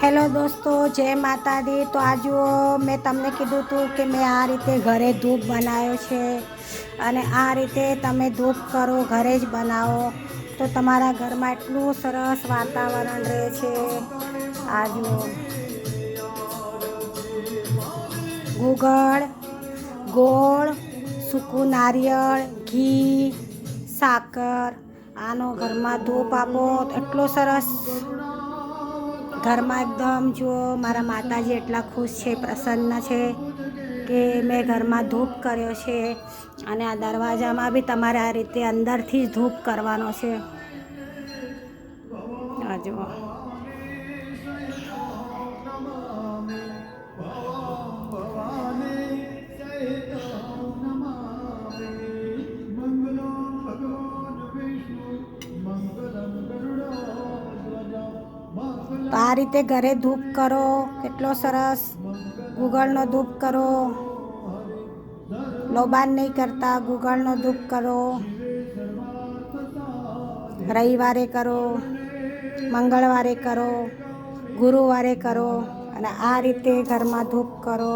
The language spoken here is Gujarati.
હેલો દોસ્તો, જય માતાજી। તો આ જુઓ, મેં તમને કીધું હતું કે મેં આ રીતે ઘરે ધૂપ બનાવ્યો છે અને આ રીતે તમે ધૂપ કરો, ઘરે જ બનાવો તો તમારા ઘરમાં એટલું સરસ વાતાવરણ રહે છે। આ જુઓ, ગુગળ, ગોળ, સૂકું નારિયેળ, ઘી, સાકર, આનો ઘરમાં ધૂપ આપો એટલો સરસ ઘરમાં એકદમ જુઓ મારા માતાજી એટલા ખુશ છે, પ્રસન્ન છે કે મેં ઘરમાં ધૂપ કર્યો છે। અને આ દરવાજામાં બી તમારે આ રીતે અંદરથી જ ધૂપ કરવાનો છે। આ જુઓ, તો આ રીતે ઘરે ધૂપ કરો, કેટલો સરસ ગુગળનો ધૂપ કરો, લોબાન નહીં કરતા, ગુગળનો ધૂપ કરો, રવિવારે કરો, મંગળવારે કરો, ગુરુવારે કરો અને આ રીતે ઘરમાં ધૂપ કરો।